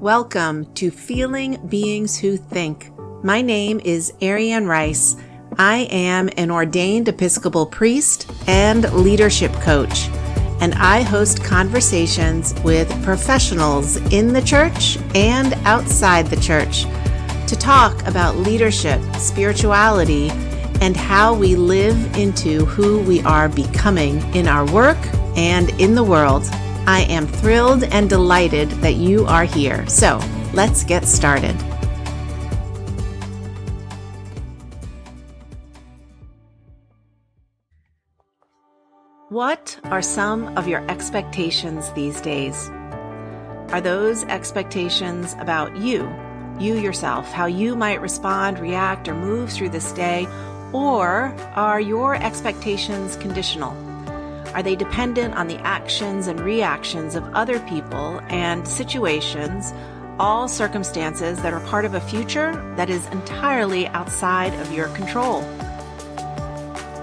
Welcome to Feeling Beings Who Think. My name is Ariane Rice. I am an ordained Episcopal priest and leadership coach, and I host conversations with professionals in the church and outside the church to talk about leadership, spirituality, and how we live into who we are becoming in our work and in the world. I am thrilled and delighted that you are here. So let's get started. What are some of your expectations these days? Are those expectations about you yourself, how you might respond, react, or move through this day? Or are your expectations conditional? Are they dependent on the actions and reactions of other people and situations, all circumstances that are part of a future that is entirely outside of your control?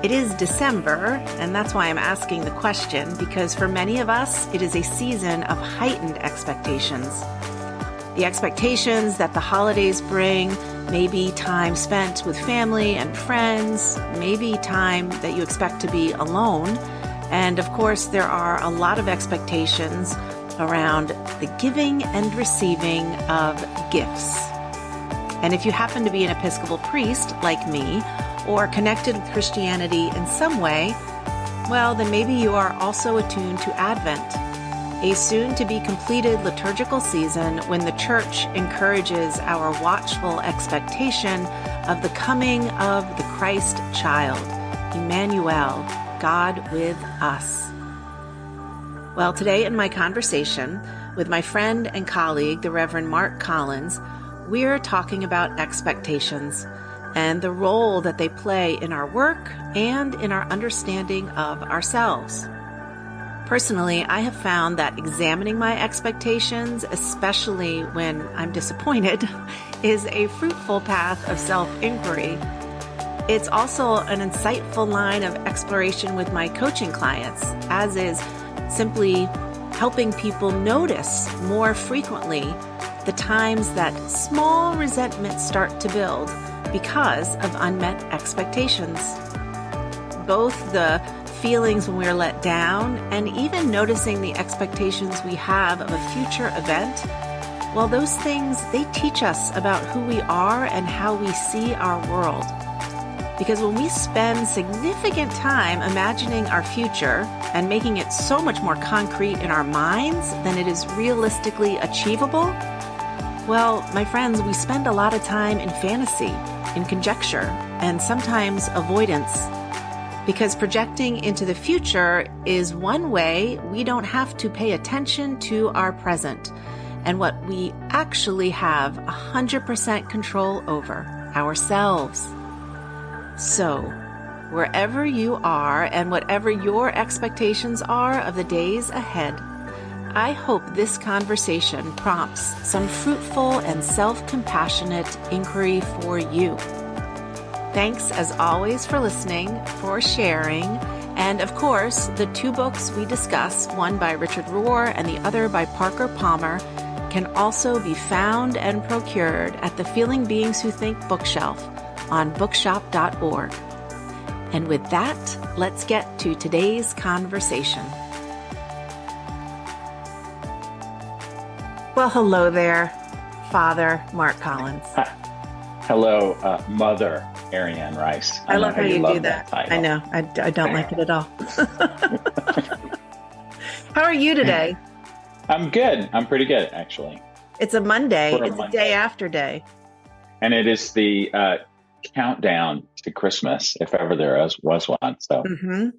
It is December, and that's why I'm asking the question, because for many of us, it is a season of heightened expectations. The expectations that the holidays bring, maybe time spent with family and friends, maybe time that you expect to be alone. And of course, there are a lot of expectations around the giving and receiving of gifts. And if you happen to be an Episcopal priest like me, or connected with Christianity in some way, well, then maybe you are also attuned to Advent, a soon-to-be-completed liturgical season when the Church encourages our watchful expectation of the coming of the Christ child, Emmanuel, God with us. Well, today in my conversation with my friend and colleague, the Reverend Mark Collins, we're talking about expectations and the role that they play in our work and in our understanding of ourselves. Personally, I have found that examining my expectations, especially when I'm disappointed, is a fruitful path of self-inquiry. It's also an insightful line of exploration with my coaching clients, as is simply helping people notice more frequently the times that small resentments start to build because of unmet expectations. Both the feelings when we're let down and even noticing the expectations we have of a future event, well, those things, they teach us about who we are and how we see our world. Because when we spend significant time imagining our future and making it so much more concrete in our minds than it is realistically achievable, well, my friends, we spend a lot of time in fantasy, in conjecture, and sometimes avoidance. Because projecting into the future is one way we don't have to pay attention to our present and what we actually have 100% control over, ourselves. So, wherever you are and whatever your expectations are of the days ahead, I hope this conversation prompts some fruitful and self-compassionate inquiry for you. Thanks as always for listening, for sharing, and of course, the two books we discuss, one by Richard Rohr and the other by Parker Palmer, can also be found and procured at the Feeling Beings Who Think bookshelf on bookshop.org. And with that, let's get to today's conversation. Well, hello there, Father Mark Collins. Hello, Mother Ariane Rice. I love how you do that. I know. I don't like it at all. How are you today? I'm good. I'm pretty good, actually. It's a Monday. It's a day after day. And it is the countdown to Christmas, if ever there was one. So. Mm-hmm.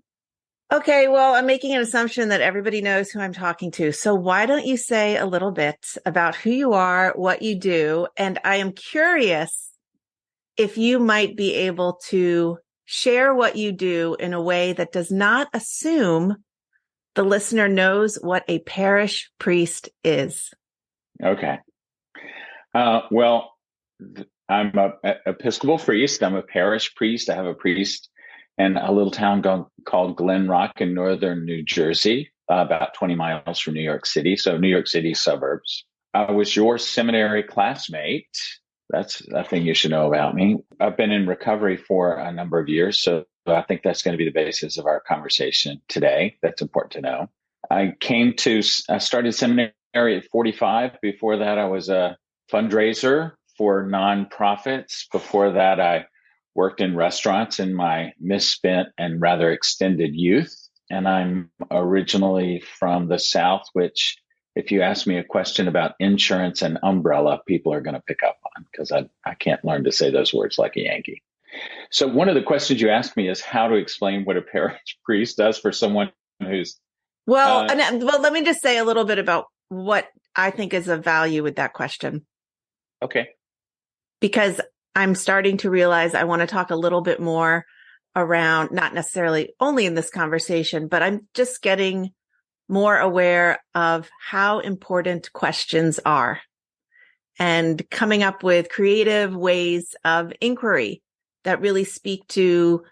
Okay, well, I'm making an assumption that everybody knows who I'm talking to. So why don't you say a little bit about who you are, what you do, and I am curious if you might be able to share what you do in a way that does not assume the listener knows what a parish priest is. Okay. Well, I'm an Episcopal priest. I'm a parish priest. I have a priest in a little town called Glen Rock in northern New Jersey, about 20 miles from New York City. So New York City suburbs. I was your seminary classmate. That's a thing you should know about me. I've been in recovery for a number of years, so I think that's going to be the basis of our conversation today. That's important to know. I started seminary at 45. Before that, I was a fundraiser for nonprofits. Before that, I worked in restaurants in my misspent and rather extended youth. And I'm originally from the South, which, if you ask me a question about insurance and umbrella, people are going to pick up on, because I can't learn to say those words like a Yankee. So one of the questions you asked me is how to explain what a parish priest does for someone who's... Well, let me just say a little bit about what I think is of value with that question. Okay. Because I'm starting to realize I want to talk a little bit more around, not necessarily only in this conversation, but I'm just getting more aware of how important questions are and coming up with creative ways of inquiry that really speak to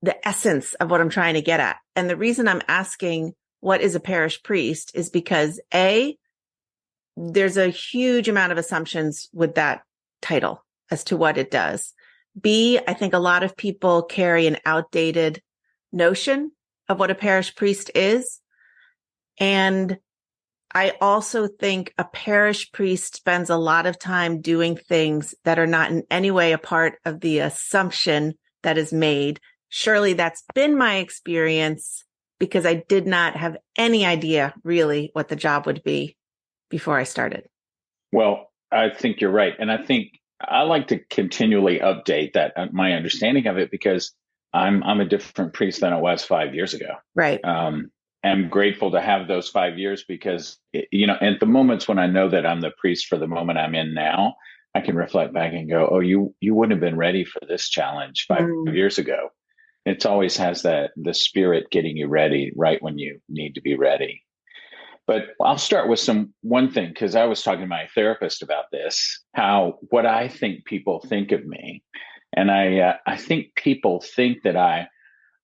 the essence of what I'm trying to get at. And the reason I'm asking what is a parish priest is because there's a huge amount of assumptions with that title as to what it does. B, I think a lot of people carry an outdated notion of what a parish priest is. And I also think a parish priest spends a lot of time doing things that are not in any way a part of the assumption that is made. Surely that's been my experience, because I did not have any idea really what the job would be before I started. Well, I think you're right. And I think I like to continually update that, my understanding of it, because I'm a different priest than I was 5 years ago. Right. I'm grateful to have those 5 years because, at the moments when I know that I'm the priest for the moment I'm in now, I can reflect back and go, oh, you wouldn't have been ready for this challenge 5 years ago. It always has the spirit getting you ready right when you need to be ready. But I'll start with one thing, because I was talking to my therapist about this, what I think people think of me. And I think people think that I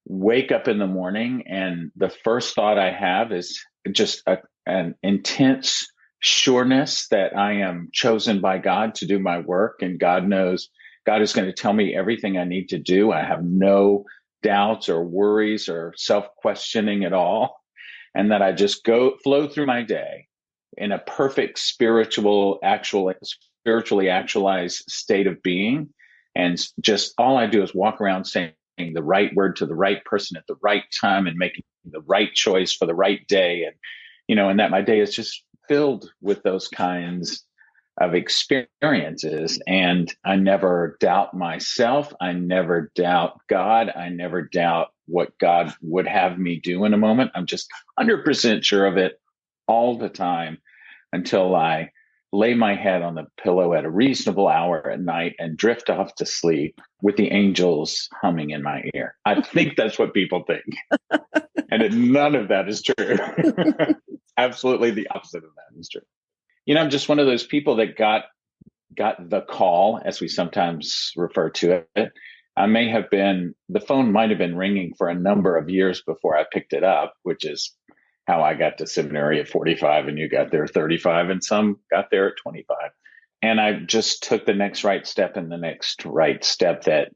wake up in the morning and the first thought I have is just an intense sureness that I am chosen by God to do my work. And God knows God is going to tell me everything I need to do. I have no doubts or worries or self-questioning at all. And that I just flow through my day in a perfect spiritually actualized state of being. And just all I do is walk around saying the right word to the right person at the right time and making the right choice for the right day. And that my day is just filled with those kinds of experiences. And I never doubt myself. I never doubt God. I never doubt what God would have me do in a moment. I'm just 100% sure of it all the time until I lay my head on the pillow at a reasonable hour at night and drift off to sleep with the angels humming in my ear. I think that's what people think. And none of that is true. Absolutely the opposite of that is true. I'm just one of those people that got the call, as we sometimes refer to it. The phone might have been ringing for a number of years before I picked it up, which is how I got to seminary at 45 and you got there at 35 and some got there at 25. And I just took the next right step and the next right step that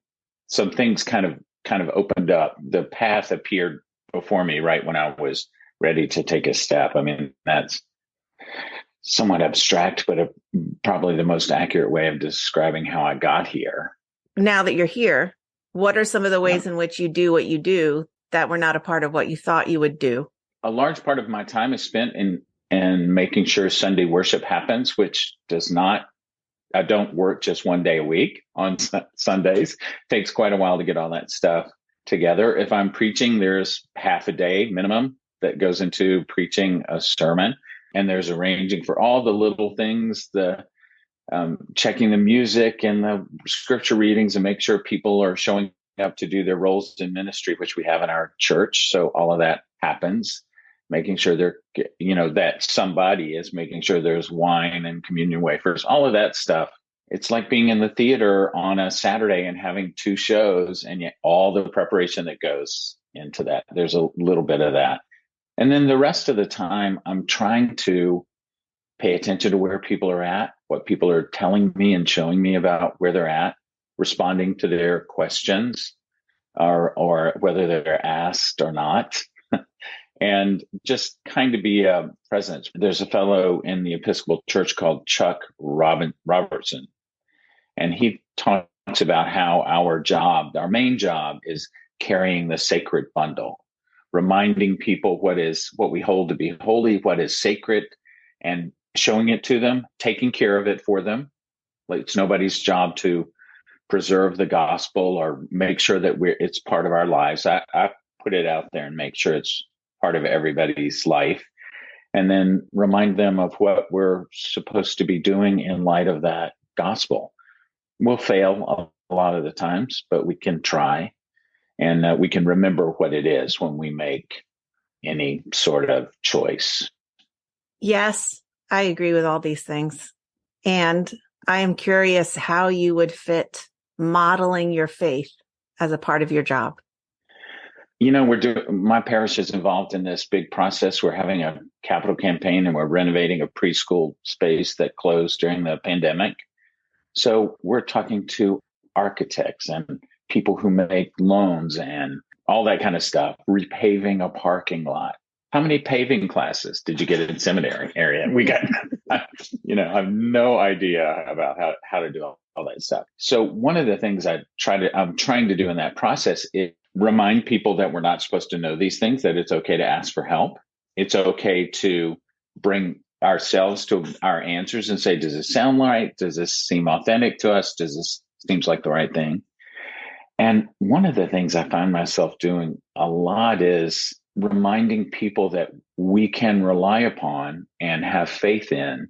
some things kind of opened up. The path appeared before me right when I was ready to take a step. I mean, that's somewhat abstract, but probably the most accurate way of describing how I got here. Now that you're here, what are some of the ways in which you do what you do that were not a part of what you thought you would do? A large part of my time is spent in making sure Sunday worship happens, which I don't work just one day a week on Sundays. It takes quite a while to get all that stuff together. If I'm preaching, there's half a day minimum that goes into preaching a sermon. And there's arranging for all the little things, the checking the music and the scripture readings and make sure people are showing up to do their roles in ministry, which we have in our church. So all of that happens, making sure that somebody is making sure there's wine and communion wafers, all of that stuff. It's like being in the theater on a Saturday and having 2 shows and yet all the preparation that goes into that. There's a little bit of that. And then the rest of the time, I'm trying to pay attention to where people are at, what people are telling me and showing me about where they're at, responding to their questions, or whether they're asked or not, and just kind of be a presence. There's a fellow in the Episcopal Church called Chuck Robertson, and he talks about how our main job is carrying the sacred bundle, reminding people what we hold to be holy, what is sacred, and showing it to them, taking care of it for them. Like, it's nobody's job to preserve the gospel or make sure that it's part of our lives. I put it out there and make sure it's part of everybody's life, and then remind them of what we're supposed to be doing in light of that gospel. We'll fail a lot of the times, but we can try, and we can remember what it is when we make any sort of choice. Yes, I agree with all these things. And I am curious how you would fit modeling your faith as a part of your job. My parish is involved in this big process. We're having a capital campaign, and we're renovating a preschool space that closed during the pandemic. So we're talking to architects and people who make loans and all that kind of stuff, repaving a parking lot. How many paving classes did you get in seminary area? We got, I have no idea about how to do all that stuff. So one of the things I'm trying to do in that process is remind people that we're not supposed to know these things, that it's okay to ask for help. It's okay to bring ourselves to our answers and say, does this sound right? Does this seem authentic to us? Does this seems like the right thing? And one of the things I find myself doing a lot is reminding people that we can rely upon and have faith in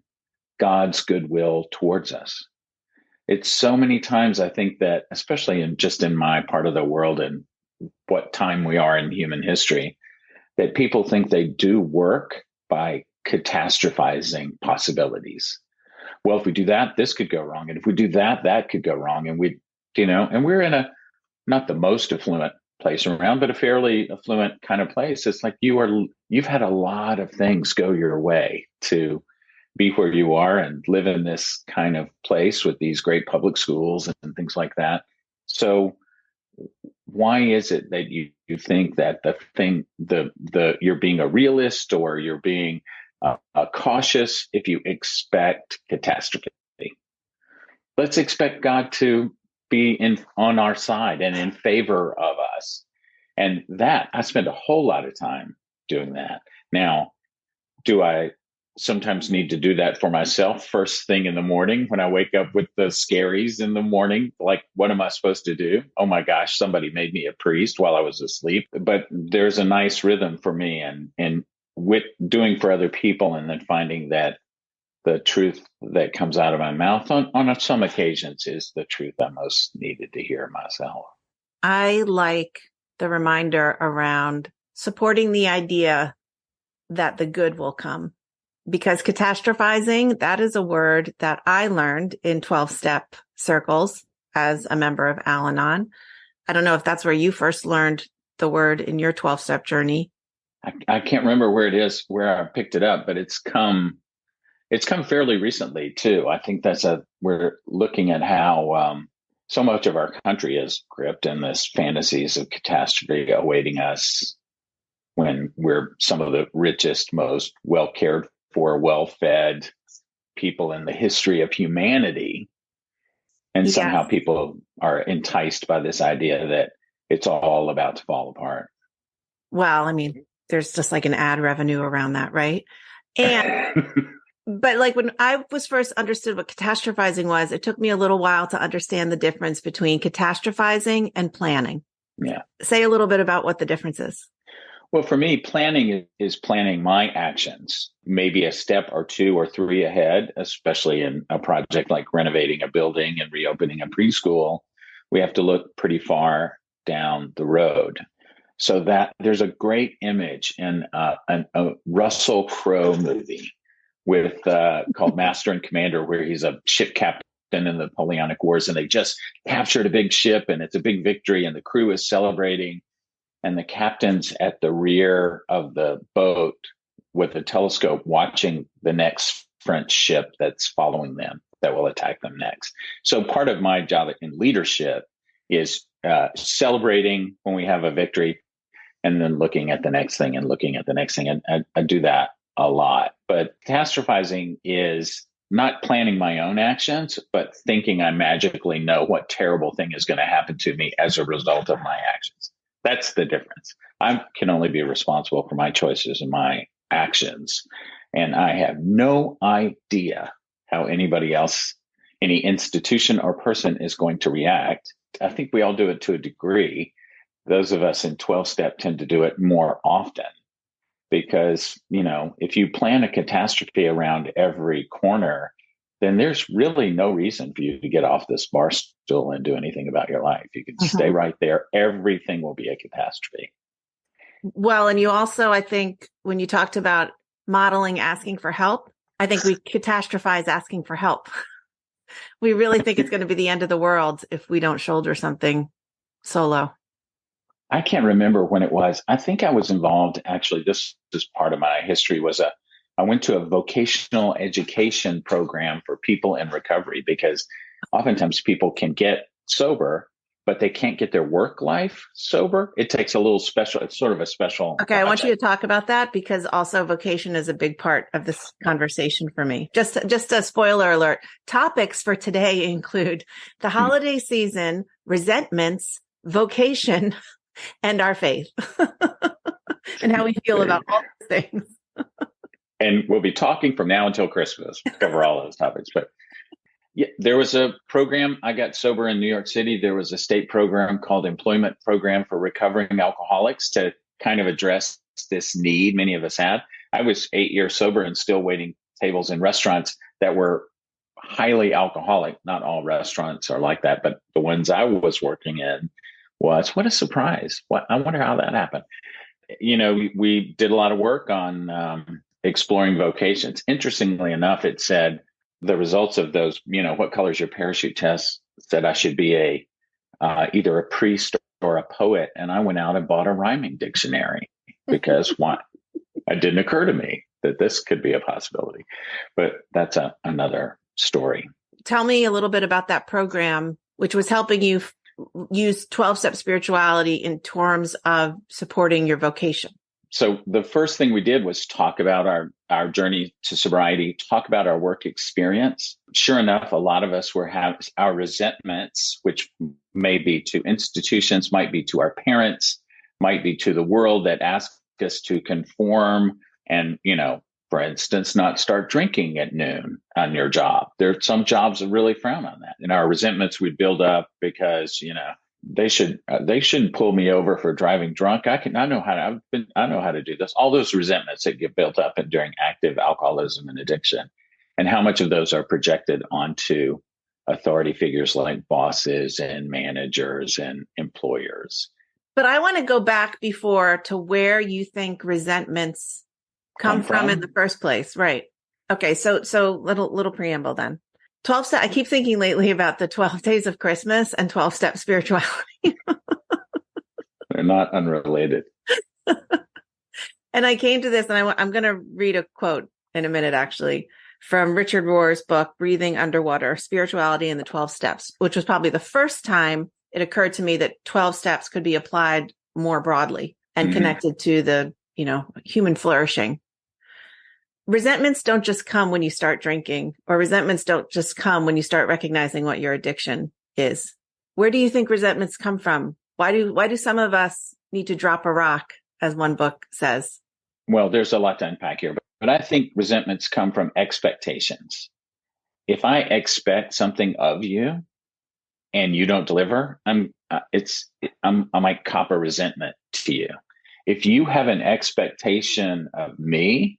God's goodwill towards us. It's so many times, I think, that, especially in my part of the world and what time we are in human history, that people think they do work by catastrophizing possibilities. Well, if we do that, this could go wrong. And if we do that, that could go wrong. And we're in not the most affluent place around, but a fairly affluent kind of place. It's like you've had a lot of things go your way to be where you are and live in this kind of place with these great public schools and things like that. So why is it that you think that you're being a realist, or you're being cautious if you expect catastrophe? Let's expect God to be on our side and in favor of us. And that, I spend a whole lot of time doing that. Now, do I sometimes need to do that for myself first thing in the morning when I wake up with the scaries in the morning? Like, what am I supposed to do? Oh my gosh, somebody made me a priest while I was asleep. But there's a nice rhythm for me and with doing for other people, and then finding that the truth that comes out of my mouth on some occasions is the truth I most needed to hear myself. I like the reminder around supporting the idea that the good will come, because catastrophizing, that is a word that I learned in 12-step circles as a member of Al-Anon. I don't know if that's where you first learned the word in your 12-step journey. I can't remember where I picked it up, but it's come fairly recently too. I think we're looking at how so much of our country is gripped in this fantasies of catastrophe awaiting us when we're some of the richest, most well cared for, well-fed people in the history of humanity. And somehow people are enticed by this idea that it's all about to fall apart. Well, I mean, there's just like an ad revenue around that, right? And but like when I was first understood what catastrophizing was, it took me a little while to understand the difference between catastrophizing and planning. Yeah. Say a little bit about what the difference is. Well, for me, planning is planning my actions, maybe a step or two or three ahead, especially in a project like renovating a building and reopening a preschool. We have to look pretty far down the road. So that there's a great image in a Russell Crowe movie called Master and Commander, where he's a ship captain in the Napoleonic Wars, and they just captured a big ship and it's a big victory and the crew is celebrating. And the captain's at the rear of the boat with a telescope watching the next different ship that's following them that will attack them next. So part of my job in leadership is celebrating when we have a victory, and then looking at the next thing and looking at the next thing. And I do that a lot. But catastrophizing is not planning my own actions, but thinking I magically know what terrible thing is going to happen to me as a result of my actions. That's the difference. I can only be responsible for my choices and my actions. And I have no idea how anybody else, any institution or person is going to react. I think we all do it to a degree. Those of us in 12-step tend to do it more often because, if you plan a catastrophe around every corner, then there's really no reason for you to get off this bar stool and do anything about your life. You can stay right there. Everything will be a catastrophe. Well, and you also, I think, when you talked about modeling asking for help, I think we catastrophize asking for help. We really think it's going to be the end of the world if we don't shoulder something solo. I can't remember when it was. I think I was involved. Actually, this is part of my history. I went to a vocational education program for people in recovery, because oftentimes people can get sober, but they can't get their work life sober. It takes a little special. It's sort of a special. Okay, project. I want you to talk about that, because also vocation is a big part of this conversation for me. Just a spoiler alert. Topics for today include the holiday season, resentments, vocation, and our faith, and how we feel about all these things. And we'll be talking from now until Christmas, cover all those topics. But yeah, there was a program. I got sober in New York City. There was a state program called Employment Program for Recovering Alcoholics to kind of address this need many of us had. I was 8 years sober and still waiting tables in restaurants that were highly alcoholic. Not all restaurants are like that, but the ones I was working in was, what a surprise. I wonder how that happened. We did a lot of work on exploring vocations. Interestingly enough, it said the results of those, what color is your parachute test, said I should be either a priest or a poet. And I went out and bought a rhyming dictionary because it didn't occur to me that this could be a possibility. But that's another story. Tell me a little bit about that program, which was helping you use 12-step spirituality in terms of supporting your vocation. So the first thing we did was talk about our journey to sobriety, talk about our work experience. Sure enough, a lot of us have our resentments, which may be to institutions, might be to our parents, might be to the world that ask us to conform and, for instance, not start drinking at noon on your job. There are some jobs that really frown on that. And our resentments we build up because, they shouldn't pull me over for driving drunk. I know how to do this. All those resentments that get built up during active alcoholism and addiction, and how much of those are projected onto authority figures like bosses and managers and employers. But I want to go back before to where you think resentments come from in the first place. Right. Okay. So little preamble then. 12 step. I keep thinking lately about the 12 days of Christmas and 12-step spirituality. They're not unrelated. And I came to this, and I'm going to read a quote in a minute, actually, from Richard Rohr's book, Breathing Underwater, Spirituality and the 12 Steps, which was probably the first time it occurred to me that 12 steps could be applied more broadly and connected to the, human flourishing. Resentments don't just come when you start drinking, or resentments don't just come when you start recognizing what your addiction is. Where do you think resentments come from? Why do some of us need to drop a rock, as one book says? Well, there's a lot to unpack here, but I think resentments come from expectations. If I expect something of you and you don't deliver, I might cop a resentment to you. If you have an expectation of me,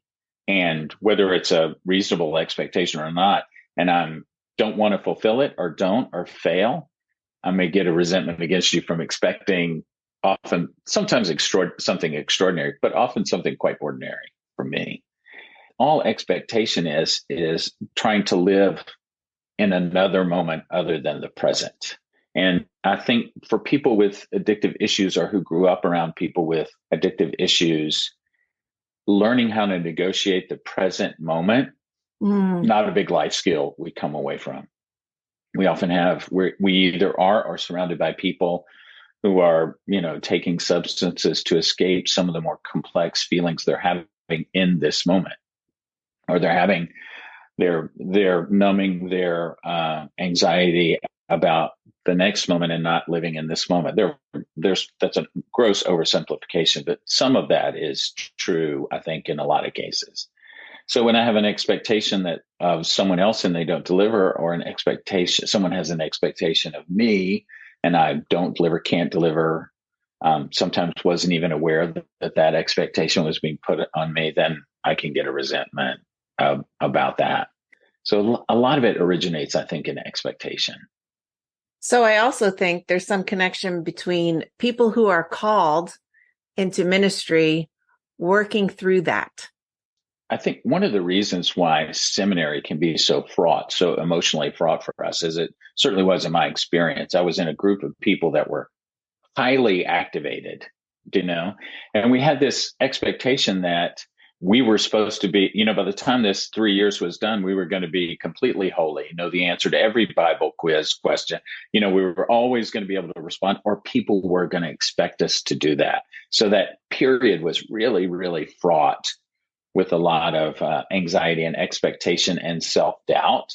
and whether it's a reasonable expectation or not, and I don't want to fulfill it or fail, I may get a resentment against you from expecting sometimes something extraordinary, but often something quite ordinary from me. All expectation is trying to live in another moment other than the present. And I think for people with addictive issues, or who grew up around people with addictive issues, learning how to negotiate the present moment Not a big life skill we come away from. We often we either are or surrounded by people who are, taking substances to escape some of the more complex feelings they're having in this moment, or they're numbing their anxiety about the next moment and not living in this moment. That's a gross oversimplification, but some of that is true, I think, in a lot of cases. So when I have an expectation that of someone else and they don't deliver, or someone has an expectation of me and I don't deliver, can't deliver, sometimes wasn't even aware that expectation was being put on me, then I can get a resentment about that. So a lot of it originates, I think, in expectation. So I also think there's some connection between people who are called into ministry working through that. I think one of the reasons why seminary can be so fraught, so emotionally fraught for us, is it certainly was in my experience. I was in a group of people that were highly activated, and we had this expectation that we were supposed to be, by the time this 3 years was done, we were going to be completely holy, know the answer to every Bible quiz question. We were always going to be able to respond, or people were going to expect us to do that. So that period was really, really fraught with a lot of anxiety and expectation and self-doubt.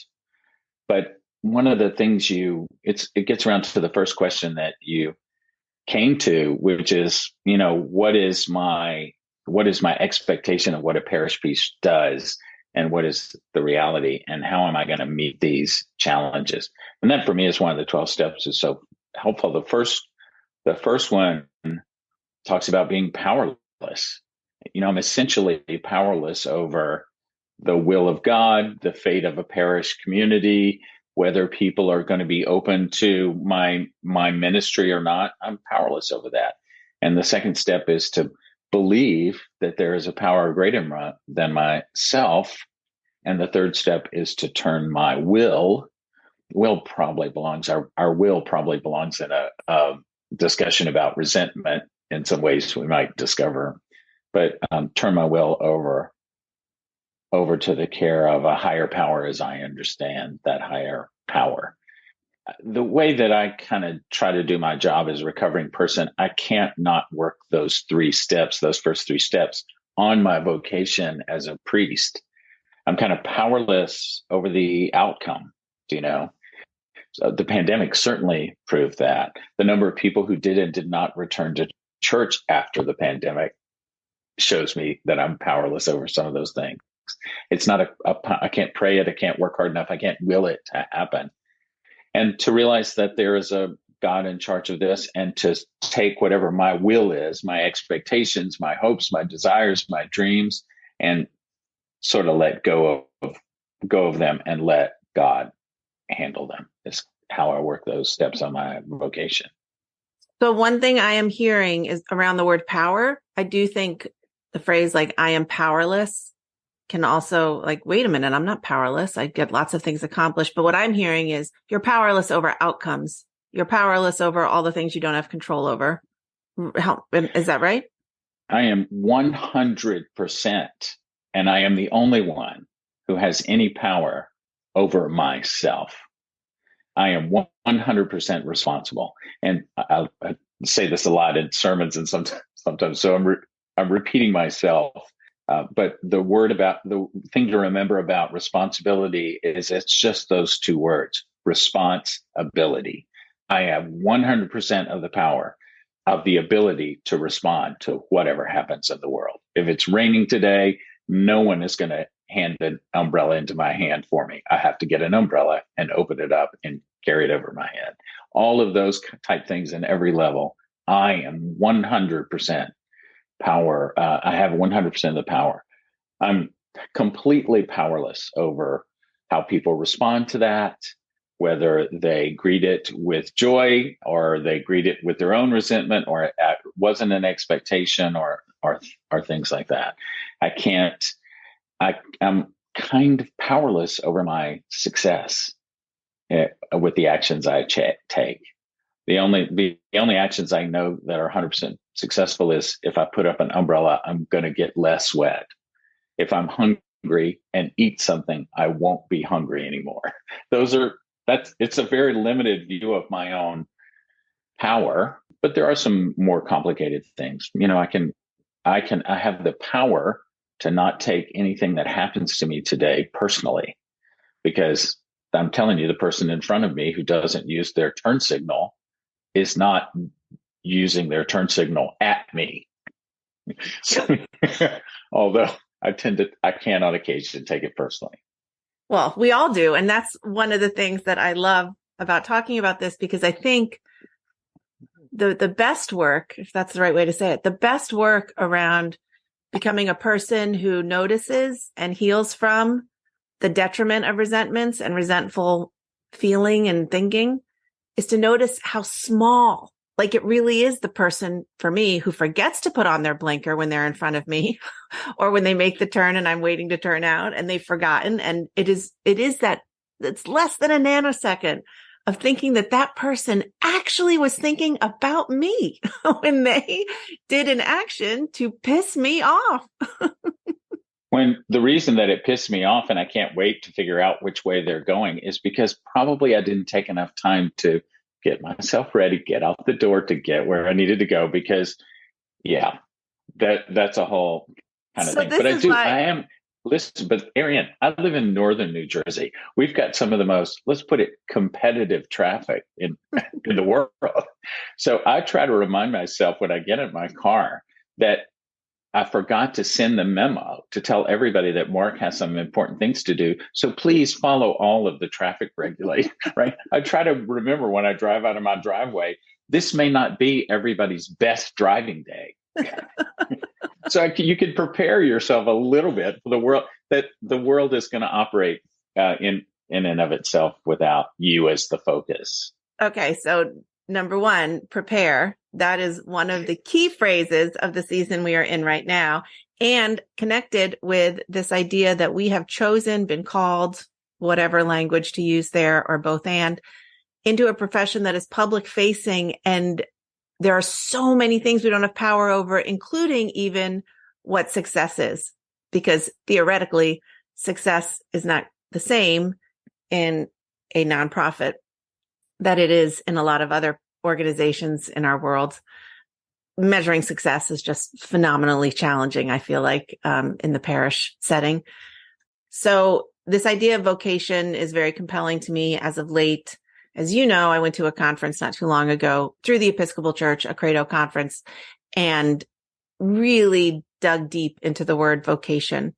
But one of the things it gets around to the first question that you came to, which is, what is my expectation of what a parish priest does, and what is the reality, and how am I going to meet these challenges? And that for me is one of the 12 steps is so helpful. The first one talks about being powerless. I'm essentially powerless over the will of God, the fate of a parish community, whether people are going to be open to my ministry or not. I'm powerless over that. And the second step is to believe that there is a power greater than myself. And the third step is to turn my will. Our will probably belongs in a discussion about resentment in some ways we might discover, but turn my will over to the care of a higher power as I understand that higher power. The way that I kind of try to do my job as a recovering person, I can't not work those first three steps on my vocation as a priest. I'm kind of powerless over the outcome, So the pandemic certainly proved that. The number of people who did and did not return to church after the pandemic shows me that I'm powerless over some of those things. It's not I can't pray it. I can't work hard enough. I can't will it to happen. And to realize that there is a God in charge of this, and to take whatever my will is, my expectations, my hopes, my desires, my dreams, and sort of let go of them and let God handle them is how I work those steps on my vocation. So one thing I am hearing is around the word power. I do think the phrase I am powerless can also wait a minute, I'm not powerless. I get lots of things accomplished. But what I'm hearing is you're powerless over outcomes. You're powerless over all the things you don't have control over. Is that right? I am 100%, and I am the only one who has any power over myself. I am 100% responsible. And I say this a lot in sermons and sometimes, so I'm repeating myself. But the thing to remember about responsibility is it's just those two words, responsibility. I have 100% of the power of the ability to respond to whatever happens in the world. If it's raining today, no one is going to hand an umbrella into my hand for me. I have to get an umbrella and open it up and carry it over my head. All of those type things in every level, I am 100% power. I have 100% of the power. I'm completely powerless over how people respond to that, whether they greet it with joy or they greet it with their own resentment, or it wasn't an expectation, or things like that. I'm kind of powerless over my success with the actions I take. The only actions I know that are 100% successful is if I put up an umbrella, I'm going to get less wet. If I'm hungry angry and eat something, I won't be hungry anymore. It's a very limited view of my own power, but there are some more complicated things. I have the power to not take anything that happens to me today personally, because I'm telling you, the person in front of me who doesn't use their turn signal is not using their turn signal at me. So, although I can on occasion take it personally. Well, we all do. And that's one of the things that I love about talking about this, because I think the best work, if that's the right way to say it, the best work around becoming a person who notices and heals from the detriment of resentments and resentful feeling and thinking is to notice how small, like it really is the person for me who forgets to put on their blinker when they're in front of me or when they make the turn and I'm waiting to turn out and they've forgotten. And it is that it's less than a nanosecond of thinking that person actually was thinking about me when they did an action to piss me off. When the reason that it pissed me off and I can't wait to figure out which way they're going is because probably I didn't take enough time to get myself ready, get out the door to get where I needed to go, because that's a whole kind of thing. But listen, but Ariane, I live in northern New Jersey. We've got some of the most, let's put it, competitive traffic in the world. So I try to remind myself when I get in my car that I forgot to send the memo to tell everybody that Mark has some important things to do. So please follow all of the traffic regulations, right? I try to remember when I drive out of my driveway, this may not be everybody's best driving day. So you can prepare yourself a little bit for the world, that the world is going to operate in and of itself without you as the focus. Okay. So number one, prepare. That is one of the key phrases of the season we are in right now, and connected with this idea that we have chosen, been called, whatever language to use there, or both and, into a profession that is public facing. And there are so many things we don't have power over, including even what success is, because theoretically success is not the same in a nonprofit that it is in a lot of other organizations in our world. Measuring success is just phenomenally challenging, I feel like, in the parish setting. So this idea of vocation is very compelling to me as of late. As you know, I went to a conference not too long ago through the Episcopal Church, a Credo conference, and really dug deep into the word vocation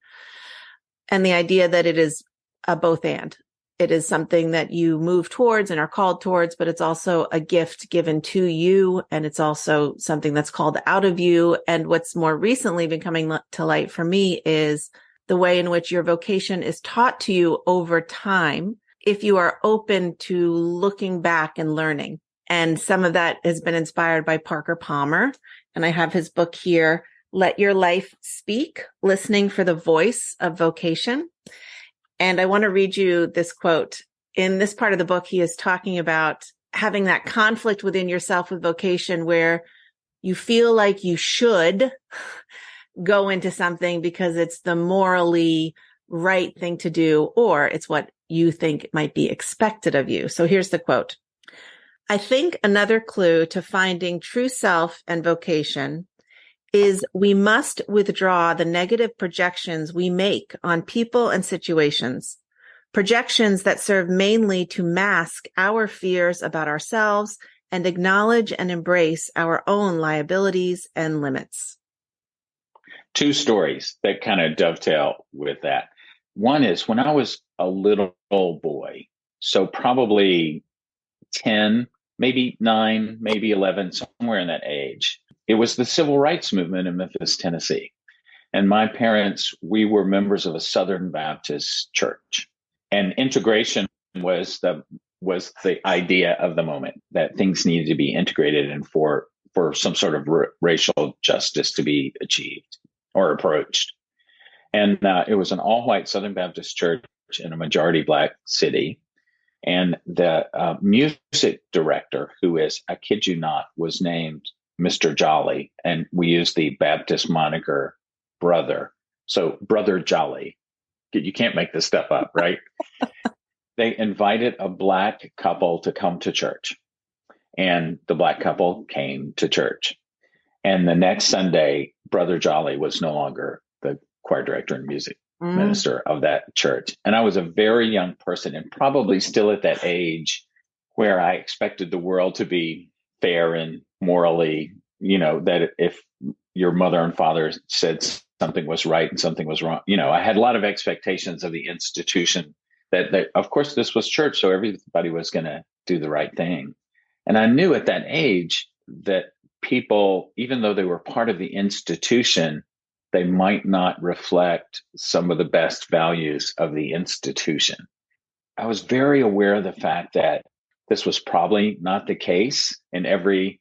and the idea that it is a both and. It is something that you move towards and are called towards, but it's also a gift given to you. And it's also something that's called out of you. And what's more recently been coming to light for me is the way in which your vocation is taught to you over time, if you are open to looking back and learning. And some of that has been inspired by Parker Palmer. And I have his book here, Let Your Life Speak, Listening for the Voice of Vocation. And I want to read you this quote. In this part of the book, he is talking about having that conflict within yourself with vocation where you feel like you should go into something because it's the morally right thing to do, or it's what you think might be expected of you. So here's the quote. I think another clue to finding true self and vocation is we must withdraw the negative projections we make on people and situations, projections that serve mainly to mask our fears about ourselves and acknowledge and embrace our own liabilities and limits. Two stories that kind of dovetail with that. One is when I was a little boy, so probably 10, maybe 9, maybe 11, somewhere in that age. It was the civil rights movement in Memphis, Tennessee. And my parents, we were members of a Southern Baptist church. And integration was the idea of the moment, that things needed to be integrated and for some sort of racial justice to be achieved or approached. And it was an all-white Southern Baptist church in a majority Black city. And the music director, who is, I kid you not, was named Mr. Jolly, and we use the Baptist moniker Brother. So Brother Jolly. You can't make this stuff up, right? They invited a Black couple to come to church, and the Black couple came to church. And the next Sunday, Brother Jolly was no longer the choir director and music minister of that church. And I was a very young person, and probably still at that age where I expected the world to be fair and morally, that if your mother and father said something was right and something was wrong, I had a lot of expectations of the institution that of course this was church, so everybody was going to do the right thing. And I knew at that age that people, even though they were part of the institution, they might not reflect some of the best values of the institution. I was very aware of the fact that this was probably not the case in every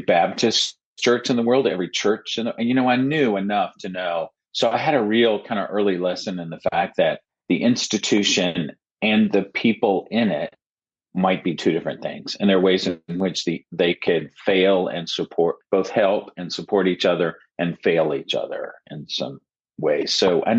Baptist church in the world, every church. I knew enough to know. So I had a real kind of early lesson in the fact that the institution and the people in it might be two different things. And there are ways in which they could fail and support, both help and support each other, and fail each other in some ways. So I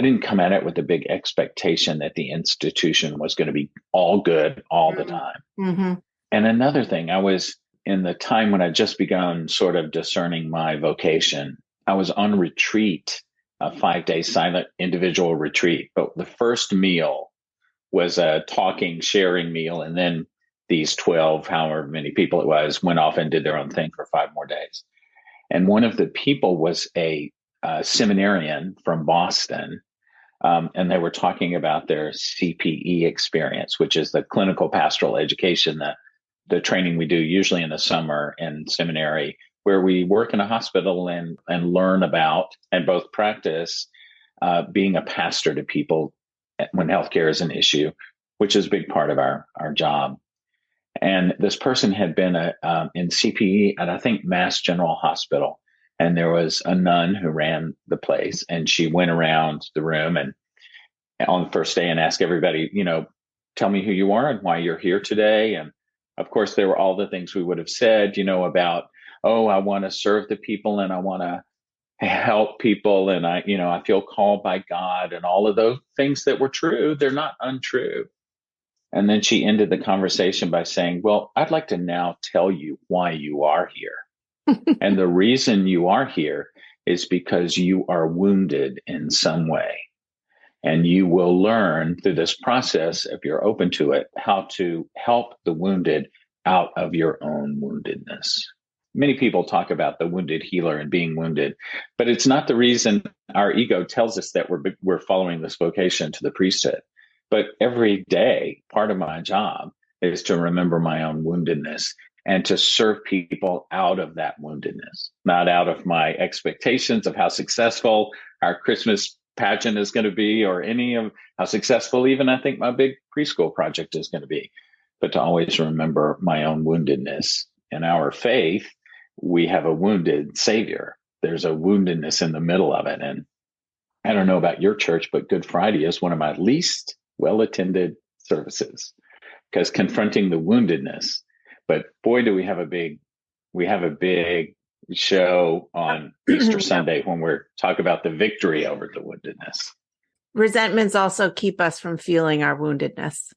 didn't come at it with a big expectation that the institution was going to be all good all the time. Mm-hmm. And another thing, I was in the time when I just begun sort of discerning my vocation, I was on retreat, a 5-day silent individual retreat. But the first meal was a talking, sharing meal. And then these 12, however many people it was, went off and did their own thing for 5 more days. And one of the people was a seminarian from Boston. And they were talking about their CPE experience, which is the clinical pastoral education, the training we do usually in the summer in seminary, where we work in a hospital and learn about and both practice being a pastor to people when healthcare is an issue, which is a big part of our job. And this person had been in CPE at, I think, Mass General Hospital. And there was a nun who ran the place, and she went around the room and on the first day and asked everybody, tell me who you are and why you're here today. And of course, there were all the things we would have said, about, I want to serve the people and I want to help people. And I feel called by God, and all of those things that were true. They're not untrue. And then she ended the conversation by saying, well, I'd like to now tell you why you are here. And the reason you are here is because you are wounded in some way. And you will learn through this process, if you're open to it, how to help the wounded out of your own woundedness. Many people talk about the wounded healer and being wounded, but it's not the reason our ego tells us that we're following this vocation to the priesthood. But every day, part of my job is to remember my own woundedness and to serve people out of that woundedness, not out of my expectations of how successful our Christmas pageant is going to be, or any of how successful even I think my big preschool project is going to be, but to always remember my own woundedness. In our faith, we have a wounded Savior. There's a woundedness in the middle of it. And I don't know about your church, but Good Friday is one of my least well-attended services, because confronting the woundedness. But boy, do we have a big show on Easter Sunday when we're talking about the victory over the woundedness. Resentments also keep us from feeling our woundedness.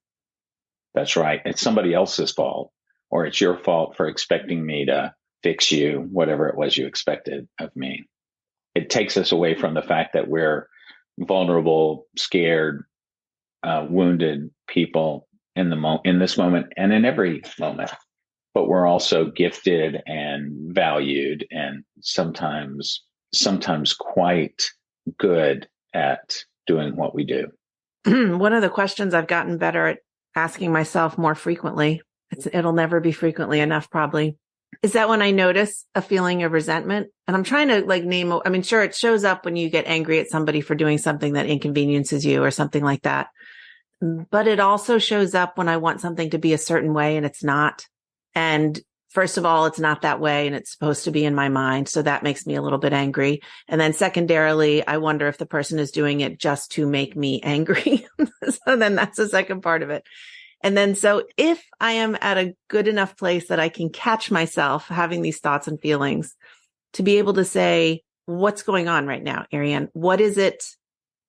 That's right. It's somebody else's fault, or it's your fault for expecting me to fix you, whatever it was you expected of me. It takes us away from the fact that we're vulnerable, scared, wounded people in this moment and in every moment. But we're also gifted and valued, and sometimes quite good at doing what we do. One of the questions I've gotten better at asking myself more frequently, it'll never be frequently enough probably, is that when I notice a feeling of resentment, and I'm trying to sure, it shows up when you get angry at somebody for doing something that inconveniences you or something like that. But it also shows up when I want something to be a certain way and it's not. And first of all, it's not that way and it's supposed to be in my mind. So that makes me a little bit angry. And then secondarily, I wonder if the person is doing it just to make me angry. So then that's the second part of it. And then, so if I am at a good enough place that I can catch myself having these thoughts and feelings, to be able to say, what's going on right now, Ariane? What is it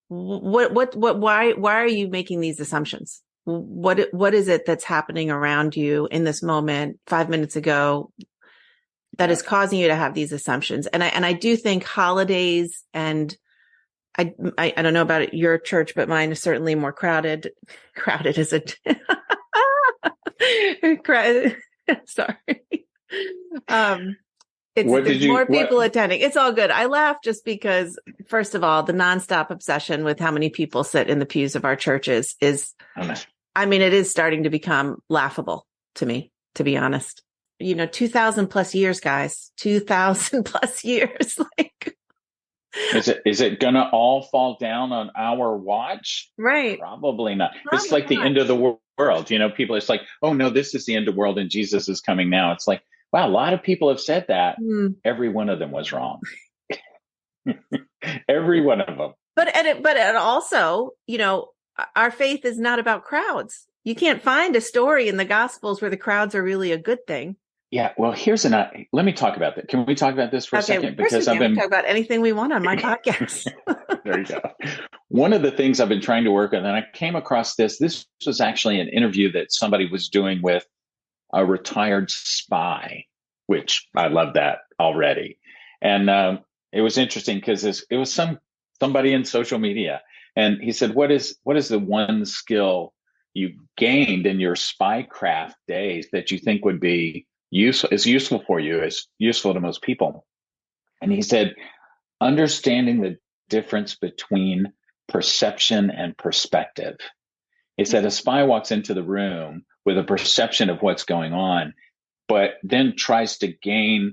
why are you making these assumptions? What is it that's happening around you in this moment 5 minutes ago that is causing you to have these assumptions? And I do think holidays, and I don't know about your church, but mine is certainly more crowded. Crowded is a sorry. There's more people attending. It's all good. I laugh just because, first of all, the nonstop obsession with how many people sit in the pews of our churches is, it is starting to become laughable to me, to be honest. 2,000 plus years, guys, 2,000 plus years. Is it going to all fall down on our watch? Right. Probably not. It's like the end of the world. People, it's like, oh no, this is the end of the world and Jesus is coming now. It's like, wow, a lot of people have said that. Every one of them was wrong. Every one of them. But also, our faith is not about crowds. You can't find a story in the Gospels where the crowds are really a good thing. Yeah, well, let me talk about that. Can we talk about this for a second? Because we can talk about anything we want on my podcast. There you go. One of the things I've been trying to work on, and I came across this was actually an interview that somebody was doing with a retired spy, which I love that already. And it was interesting because it was somebody in social media, and he said, "What is the one skill you gained in your spycraft days that you think would be useful for you, is useful to most people?" And he said, understanding the difference between perception and perspective. He said a spy walks into the room with a perception of what's going on, but then tries to get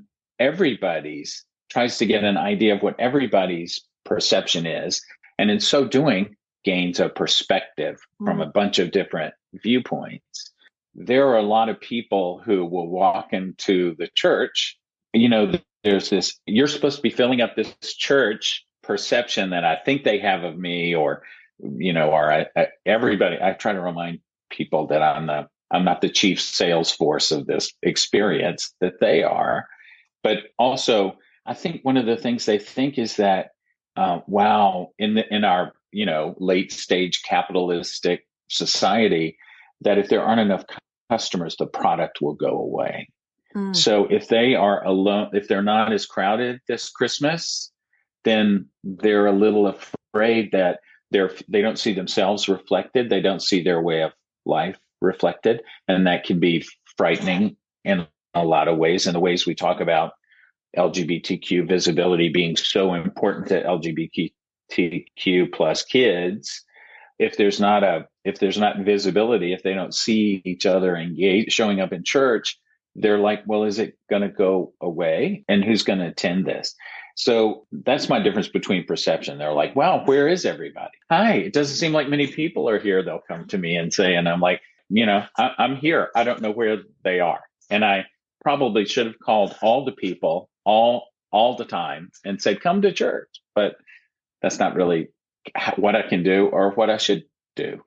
an idea of what everybody's perception is. And in so doing, gains a perspective from a bunch of different viewpoints. There are a lot of people who will walk into the church. There's this, you're supposed to be filling up this church perception that I think they have of me, or everybody. I try to remind people that I'm not the chief sales force of this experience, that they are. But also, I think one of the things they think is that, in our late stage capitalistic society, that if there aren't enough customers, the product will go away. So if they are alone, if they're not as crowded this Christmas, then they're a little afraid that they don't see themselves reflected. They don't see their way of life reflected. And that can be frightening in a lot of ways. In the ways we talk about LGBTQ visibility being so important to LGBTQ plus kids. If there's not visibility, if they don't see each other engaged, showing up in church, they're like, well, is it going to go away? And who's going to attend this? So that's my difference between perception. They're like, wow, where is everybody? Hi, it doesn't seem like many people are here. They'll come to me and say, and I'm like, I'm here. I don't know where they are. And I probably should have called all the people all the time and said, come to church. But that's not really what I can do or what I should do.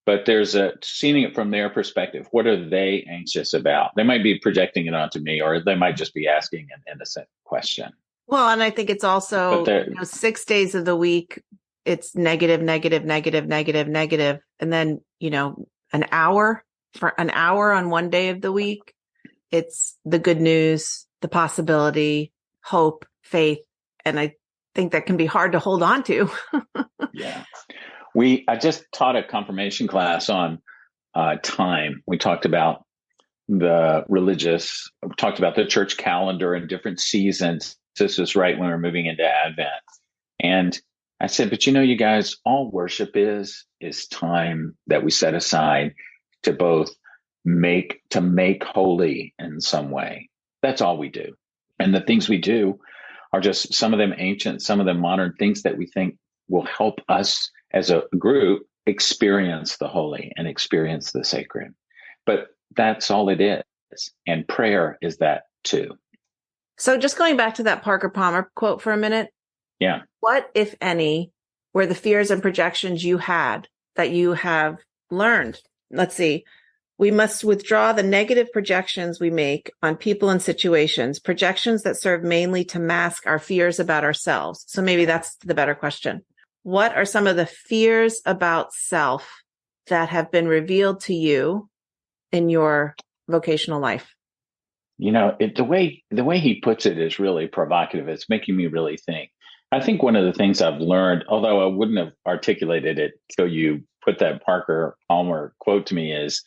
But there's seeing it from their perspective. What are they anxious about? They might be projecting it onto me, or they might just be asking an innocent question. Well, and I think it's also 6 days of the week, it's negative. And then, an hour on one day of the week, it's the good news, the possibility, hope, faith. And I think that can be hard to hold on to. Yeah. I just taught a confirmation class on time. We talked about the church calendar and different seasons. This was right when we were moving into Advent. And I said, but you guys, all worship is time that we set aside to both make holy in some way. That's all we do. And the things we do are just some of them ancient, some of them modern things that we think will help us as a group experience the holy and experience the sacred. But that's all it is. And prayer is that too. So just going back to that Parker Palmer quote for a minute. Yeah. What, if any, were the fears and projections you had that you have learned? Let's see. We must withdraw the negative projections we make on people and situations, projections that serve mainly to mask our fears about ourselves. So maybe that's the better question. what are some of the fears about self that have been revealed to you in your vocational life? The way he puts it is really provocative. It's making me really think. I think one of the things I've learned, although I wouldn't have articulated it till you put that Parker Palmer quote to me, is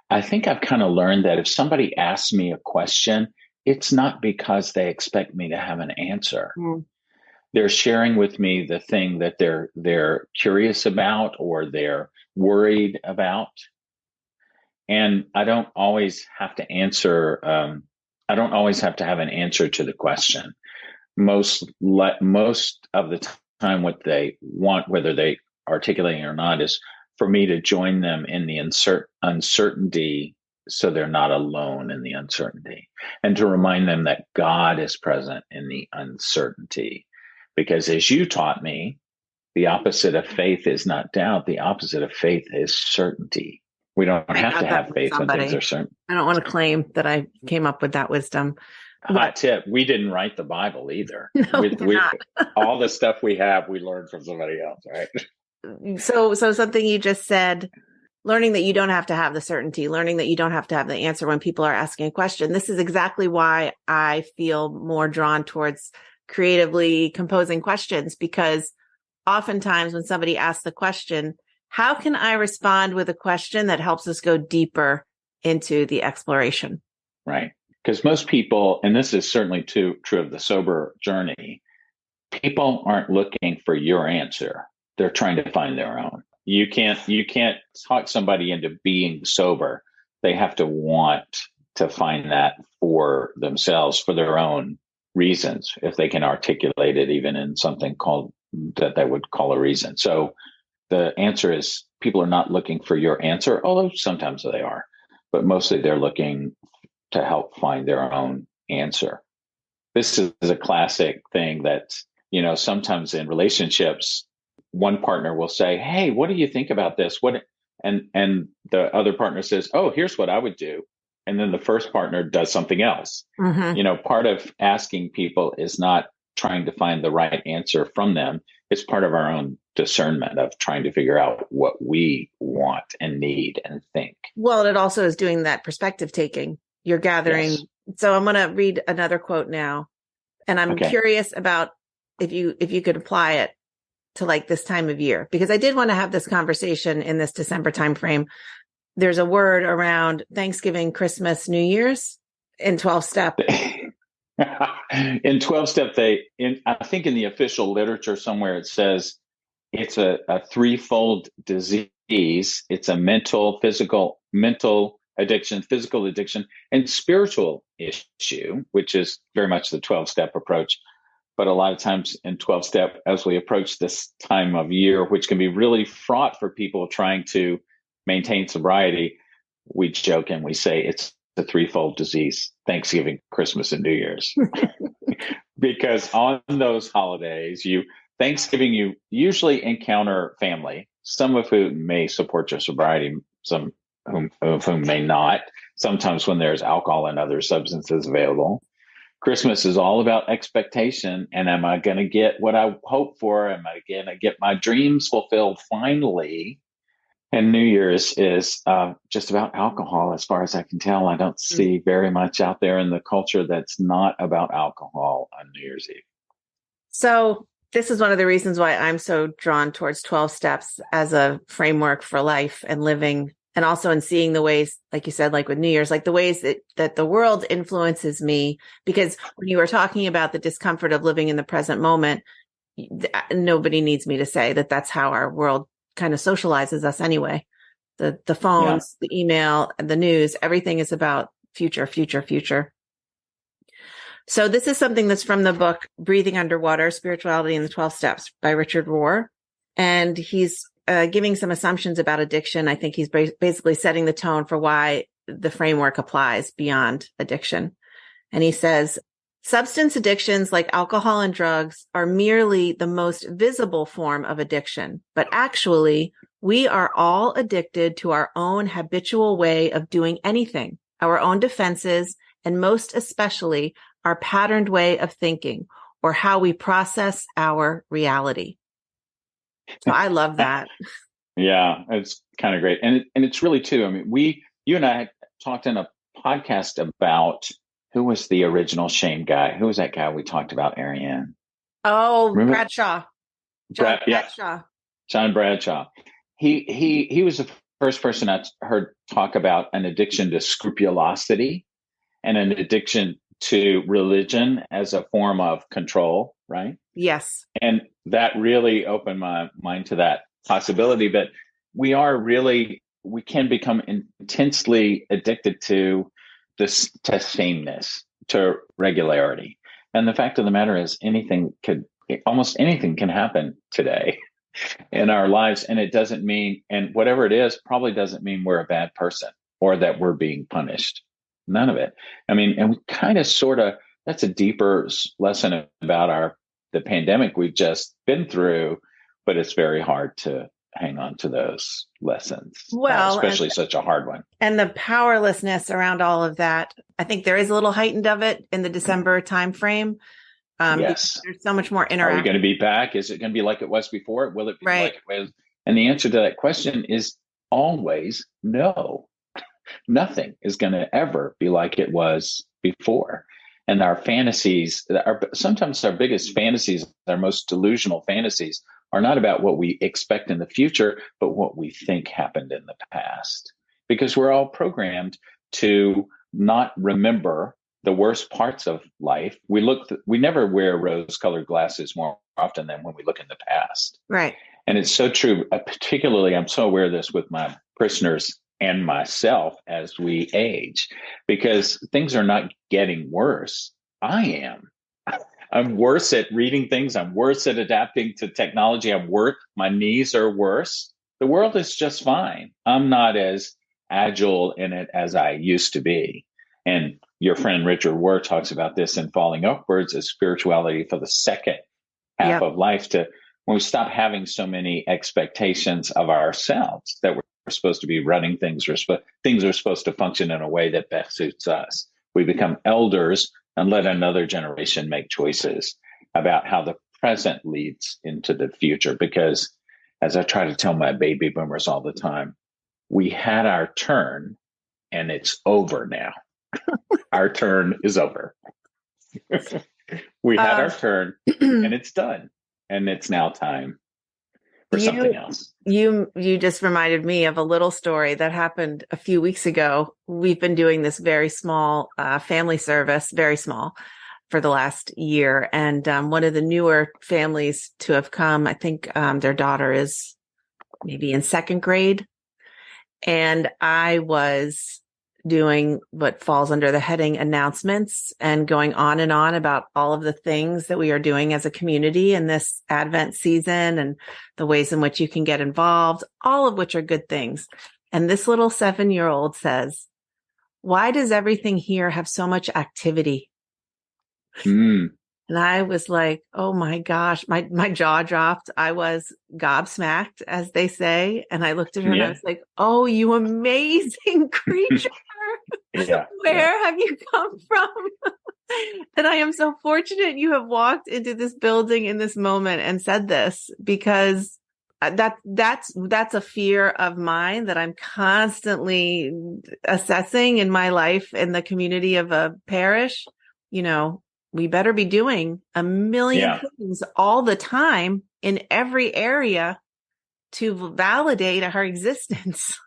I think I've kind of learned that if somebody asks me a question, it's not because they expect me to have an answer. Mm. They're sharing with me the thing that they're curious about or they're worried about. And I don't always have to answer. I don't always have to have an answer to the question. Most of the time, what they want, whether they articulate it or not, is for me to join them in the uncertainty so they're not alone in the uncertainty, and to remind them that God is present in the uncertainty. Because as you taught me, the opposite of faith is not doubt. The opposite of faith is certainty. We don't have to have faith when things are certain. I don't want to claim that I came up with that wisdom. Hot tip. We didn't write the Bible either. No, we not. All the stuff we have, we learned from somebody else, right? So something you just said, learning that you don't have to have the certainty, learning that you don't have to have the answer when people are asking a question. This is exactly why I feel more drawn towards creatively composing questions, because oftentimes when somebody asks the question, how can I respond with a question that helps us go deeper into the exploration? Right. Because most people, and this is certainly true of the sober journey, people aren't looking for your answer. They're trying to find their own. You can't talk somebody into being sober. They have to want to find that for themselves, for their own reasons, if they can articulate it even in something called that they would call a reason. So the answer is people are not looking for your answer, although sometimes they are, but mostly they're looking to help find their own answer. This is a classic thing that, sometimes in relationships, one partner will say, "Hey, what do you think about this?" And the other partner says, "Oh, here's what I would do." And then the first partner does something else. Mm-hmm. Part of asking people is not trying to find the right answer from them. It's part of our own discernment of trying to figure out what we want and need and think. Well, it also is doing that perspective taking. You're gathering. Yes. So I'm going to read another quote now. And I'm curious about if you could apply it to like this time of year, because I did want to have this conversation in this December timeframe. There's a word around Thanksgiving, Christmas, New Year's in 12-step. In 12-step, I think in the official literature somewhere, it says it's a threefold disease. It's a mental addiction, physical addiction, and spiritual issue, which is very much the 12-step approach. But a lot of times in 12-step, as we approach this time of year, which can be really fraught for people trying to maintain sobriety, we joke and we say it's a threefold disease: Thanksgiving, Christmas, and New Year's. Because on those holidays, Thanksgiving, you usually encounter family, some of whom may support your sobriety, some of whom may not, sometimes when there's alcohol and other substances available. Christmas is all about expectation. And am I going to get what I hope for? Am I going to get my dreams fulfilled finally? And New Year's is just about alcohol, as far as I can tell. I don't see very much out there in the culture that's not about alcohol on New Year's Eve. So this is one of the reasons why I'm so drawn towards 12 steps as a framework for life and living, and also in seeing the ways, like you said, like with New Year's, like the ways that the world influences me. Because when you were talking about the discomfort of living in the present moment, nobody needs me to say that that's how our world kind of socializes us anyway. The phones, the email, the news, everything is about future. So this is something that's from the book, Breathing Underwater, Spirituality in the 12 Steps by Richard Rohr. And he's giving some assumptions about addiction. I think he's basically setting the tone for why the framework applies beyond addiction. And he says, substance addictions like alcohol and drugs are merely the most visible form of addiction, but actually we are all addicted to our own habitual way of doing anything, our own defenses, and most especially our patterned way of thinking or how we process our reality. So I love that. Yeah, it's kind of great. And it's really too, I mean, you and I talked in a podcast about who was the original shame guy. Who was that guy we talked about, Ariane? Oh, Remember? Bradshaw. John Bradshaw. John Bradshaw. He was the first person I heard talk about an addiction to scrupulosity and an addiction to religion as a form of control, right? Yes. And that really opened my mind to that possibility. But we can become intensely addicted to this, to sameness, to regularity. And the fact of the matter is almost anything can happen today in our lives. And it doesn't mean, and whatever it is, probably doesn't mean we're a bad person or that we're being punished. None of it. I mean, and we kind of that's a deeper lesson about the pandemic we've just been through, but it's very hard to hang on to those lessons. Well, especially such a hard one. And the powerlessness around all of that. I think there is a little heightened of it in the December timeframe. Yes. There's so much more interaction. Are we going to be back? Is it going to be like it was before? Will it be right. like it was? And the answer to that question is always no. Nothing is going to ever be like it was before. And our fantasies, sometimes our biggest fantasies, our most delusional fantasies, are not about what we expect in the future, but what we think happened in the past. Because we're all programmed to not remember the worst parts of life. We never wear rose-colored glasses more often than when we look in the past. Right. And it's so true. Particularly, I'm so aware of this with my parishioners and myself as we age, because things are not getting worse. I am. I'm worse at reading things. I'm worse at adapting to technology. My knees are worse. The world is just fine. I'm not as agile in it as I used to be. And your friend Richard Ward talks about this in Falling Upwards as spirituality for the second half of life, when we stop having so many expectations of ourselves that we're supposed to be running things, or things are supposed to function in a way that best suits us. We become elders and let another generation make choices about how the present leads into the future. Because as I try to tell my baby boomers all the time, we had our turn and it's over now. Our turn is over. We had our turn and it's done. And it's now time for something else. You just reminded me of a little story that happened a few weeks ago. We've been doing this very small family service, very small, for the last year. And one of the newer families to have come, I think their daughter is maybe in second grade. And I was doing what falls under the heading announcements and going on and on about all of the things that we are doing as a community in this Advent season and the ways in which you can get involved, all of which are good things. And this little 7-year-old says, "Why does everything here have so much activity?" And I was like, oh my gosh, my jaw dropped. I was gobsmacked, as they say. And I looked at her and I was like, oh, you amazing creature. Where have you come from? And I am so fortunate you have walked into this building in this moment and said this, because that's a fear of mine that I'm constantly assessing in my life in the community of a parish. You know, we better be doing a million things all the time in every area to validate our existence.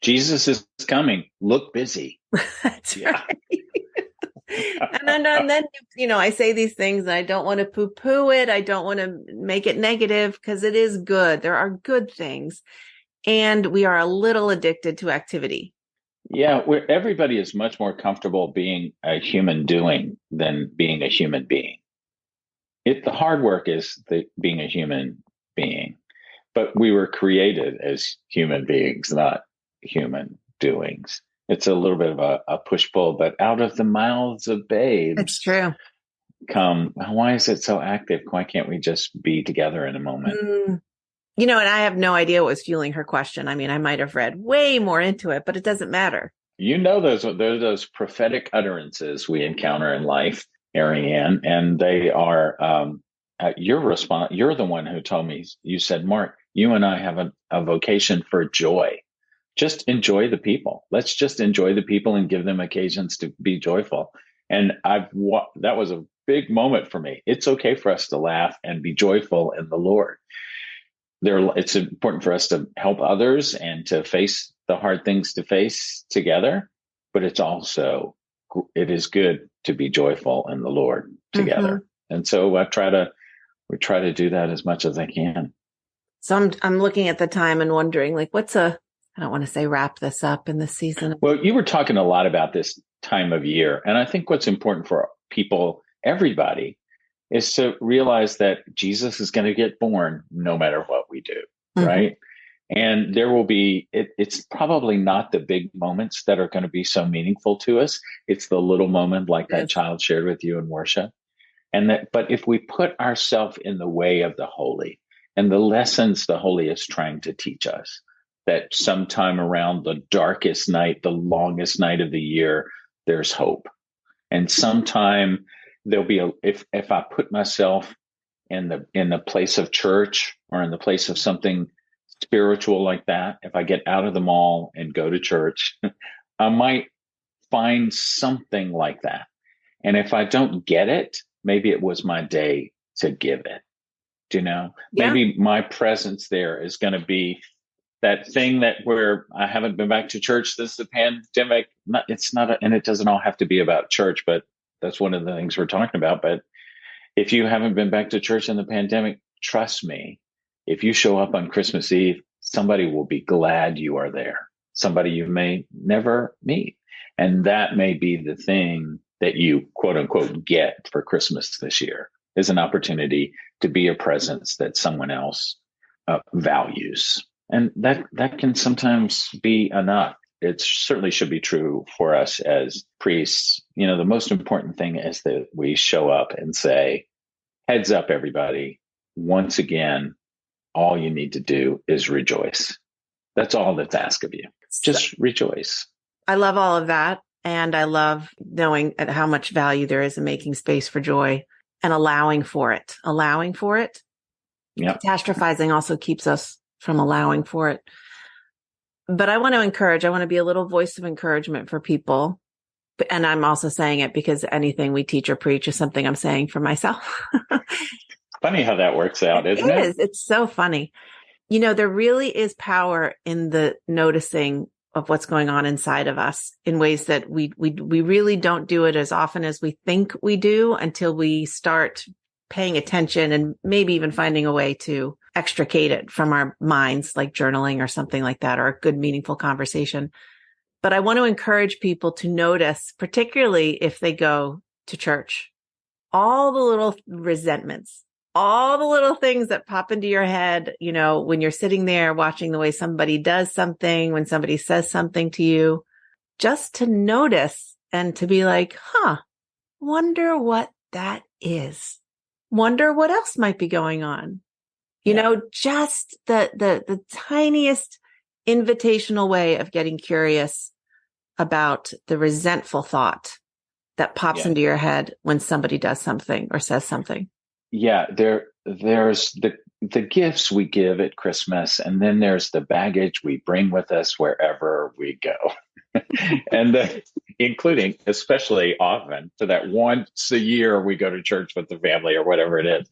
Jesus is coming. Look busy. That's right. and then, you know, I say these things and I don't want to poo-poo it. I don't want to make it negative, because it is good. There are good things. And we are a little addicted to activity. Yeah, everybody is much more comfortable being a human doing than being a human being. The hard work is being a human being, but we were created as human beings, not human doings. It's a little bit of a push-pull, but out of the mouths of babes, it's true. Come, why is it so active? Why can't we just be together in a moment? You know, and I have no idea what was fueling her question. I mean, I might have read way more into it, but it doesn't matter. You know, those prophetic utterances we encounter in life, Ariane, and they are you're the one who told me, you said, Mark, you and I have a vocation for joy. Just enjoy the people. Let's just enjoy the people and give them occasions to be joyful. And that was a big moment for me. It's okay for us to laugh and be joyful in the Lord. It's important for us to help others and to face the hard things to face together. But it is good to be joyful in the Lord together. Mm-hmm. And so we try to do that as much as I can. So I'm looking at the time and wondering, like, I don't want to say wrap this up in the season. Well, you were talking a lot about this time of year. And I think what's important for people, everybody, is to realize that Jesus is going to get born no matter what we do, mm-hmm. right? And there will be, it's probably not the big moments that are going to be so meaningful to us. It's the little moment like that child shared with you in worship. But if we put ourselves in the way of the holy and the lessons the holy is trying to teach us, that sometime around the darkest night, the longest night of the year, there's hope. And sometime there'll be if I put myself in the place of church or in the place of something spiritual like that, if I get out of the mall and go to church, I might find something like that. And if I don't get it, maybe it was my day to give it. Do you know? Yeah. Maybe my presence there is going to be that thing where I haven't been back to church since the pandemic. And it doesn't all have to be about church, but that's one of the things we're talking about. But if you haven't been back to church in the pandemic, trust me, if you show up on Christmas Eve, somebody will be glad you are there. Somebody you may never meet. And that may be the thing that you, quote unquote, get for Christmas this year, is an opportunity to be a presence that someone else values. And that can sometimes be enough. It certainly should be true for us as priests. You know, the most important thing is that we show up and say, heads up, everybody. Once again, all you need to do is rejoice. That's all that's asked of you. Just rejoice. I love all of that. And I love knowing how much value there is in making space for joy and allowing for it. Yep. Catastrophizing also keeps us from allowing for it. But I want to be a little voice of encouragement for people. And I'm also saying it because anything we teach or preach is something I'm saying for myself. Funny how that works out, isn't it? It is. It's so funny. You know, there really is power in the noticing of what's going on inside of us in ways that we really don't do it as often as we think we do until we start paying attention and maybe even finding a way to extricate it from our minds, like journaling or something like that, or a good, meaningful conversation. But I want to encourage people to notice, particularly if they go to church, all the little resentments, all the little things that pop into your head, you know, when you're sitting there watching the way somebody does something, when somebody says something to you, just to notice and to be like, wonder what that is. Wonder what else might be going on. You know, just the tiniest invitational way of getting curious about the resentful thought that pops into your head when somebody does something or says something. Yeah, there's the gifts we give at Christmas, and then there's the baggage we bring with us wherever we go. And including, especially often, to that once a year we go to church with the family or whatever it is.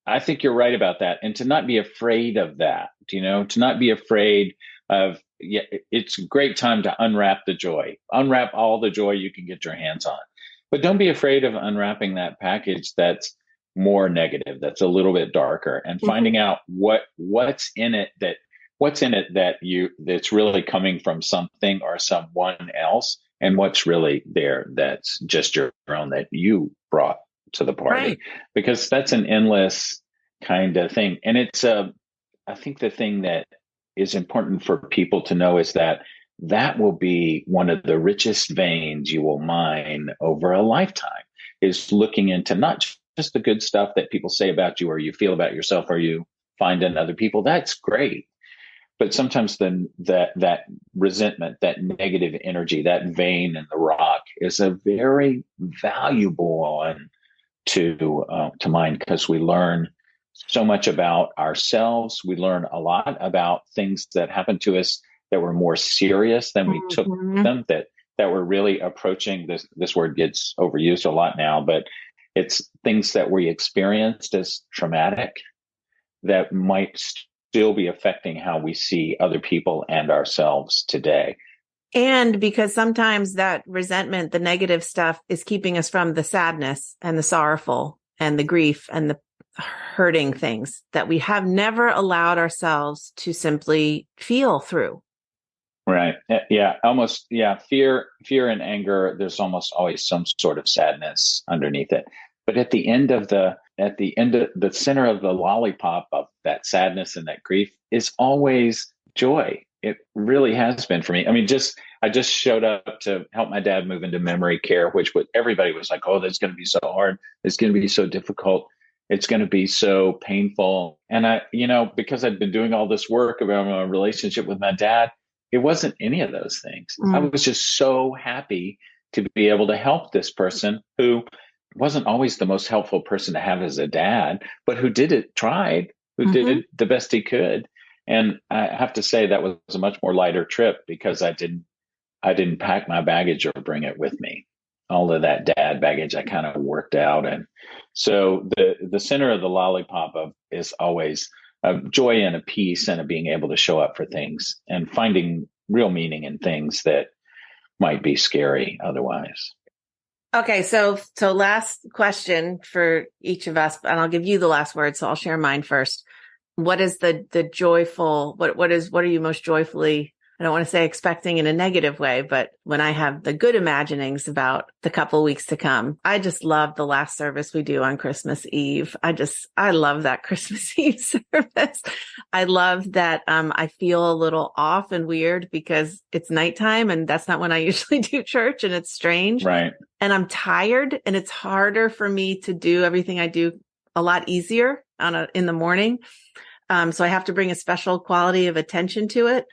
I think you're right about that. And to not be afraid of that, you know, to not be afraid of, it's a great time to unwrap the joy, unwrap all the joy you can get your hands on. But don't be afraid of unwrapping that package that's more negative, that's a little bit darker, and finding out what's in it that's really coming from something or someone else, and what's really there that's just your own that you brought to the party. Right. Because that's an endless kind of thing. And it's I think the thing that is important for people to know is that will be one of the richest veins you will mine over a lifetime, is looking into not just the good stuff that people say about you or you feel about yourself or you find in other people. That's great. But sometimes that resentment, that negative energy, that vein in the rock is a very valuable one to mind, because we learn so much about ourselves. We learn a lot about things that happened to us that were more serious than we took them, that were really approaching this word gets overused a lot now, but it's things that we experienced as traumatic that might still be affecting how we see other people and ourselves today. And because sometimes that resentment, the negative stuff, is keeping us from the sadness and the sorrowful and the grief and the hurting things that we have never allowed ourselves to simply feel through. Right. Yeah. Almost. Yeah. Fear and anger. There's almost always some sort of sadness underneath it. But at the end of the center of the lollipop of that sadness and that grief is always joy. It really has been for me. I mean, I just showed up to help my dad move into memory care, which everybody was like, oh, that's going to be so hard. It's going to be so difficult. It's going to be so painful. And because I'd been doing all this work about my relationship with my dad, it wasn't any of those things. I was just so happy to be able to help this person who wasn't always the most helpful person to have as a dad, but who did the best he could. And I have to say that was a much more lighter trip because I didn't pack my baggage or bring it with me. All of that dad baggage I kind of worked out. And so the center of the lollipop is always a joy and a peace and a being able to show up for things and finding real meaning in things that might be scary otherwise. Okay, so last question for each of us, and I'll give you the last word, so I'll share mine first. What is the joyful, what are you most joyfully, I don't want to say expecting in a negative way, but when I have the good imaginings about the couple of weeks to come, I just love the last service we do on Christmas Eve. I love that Christmas Eve service. I love that I feel a little off and weird because it's nighttime and that's not when I usually do church, and it's strange. Right. And I'm tired, and it's harder for me to do everything I do a lot easier in the morning. So I have to bring a special quality of attention to it.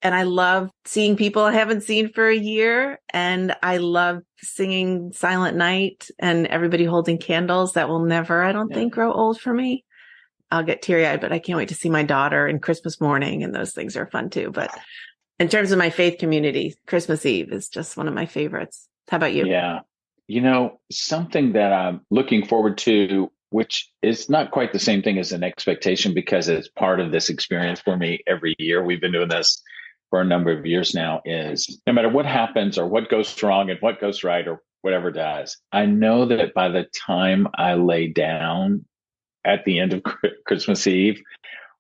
And I love seeing people I haven't seen for a year. And I love singing Silent Night and everybody holding candles. That will never, I don't think, grow old for me. I'll get teary-eyed, but I can't wait to see my daughter and Christmas morning. And those things are fun too. But in terms of my faith community, Christmas Eve is just one of my favorites. How about you? Yeah. Something that I'm looking forward to, which is not quite the same thing as an expectation because it's part of this experience for me every year. We've been doing this for a number of years now, is no matter what happens or what goes wrong and what goes right or whatever does, I know that by the time I lay down at the end of Christmas Eve,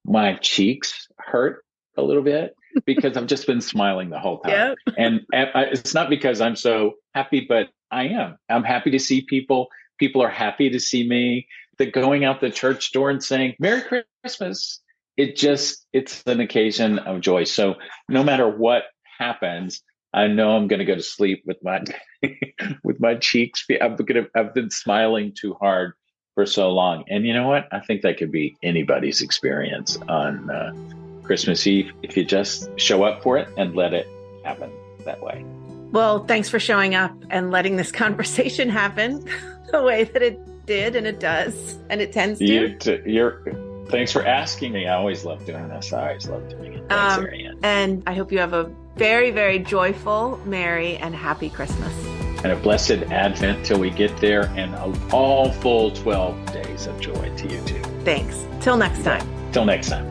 my cheeks hurt a little bit because I've just been smiling the whole time. Yep. And it's not because I'm so happy, but I am. I'm happy to see people. People are happy to see me. The going out the church door and saying, Merry Christmas. It's an occasion of joy. So no matter what happens, I know I'm going to go to sleep with my cheeks. I've been smiling too hard for so long. And you know what? I think that could be anybody's experience on Christmas Eve if you just show up for it and let it happen that way. Well, thanks for showing up and letting this conversation happen the way that it did and it does and it tends to. Thanks for asking me. I always love doing this. I always love doing it. Thanks, Ariane. And I hope you have a very, very joyful, merry, and happy Christmas. And a blessed Advent till we get there, and all full 12 days of joy to you too. Thanks. Till next time. Till next time.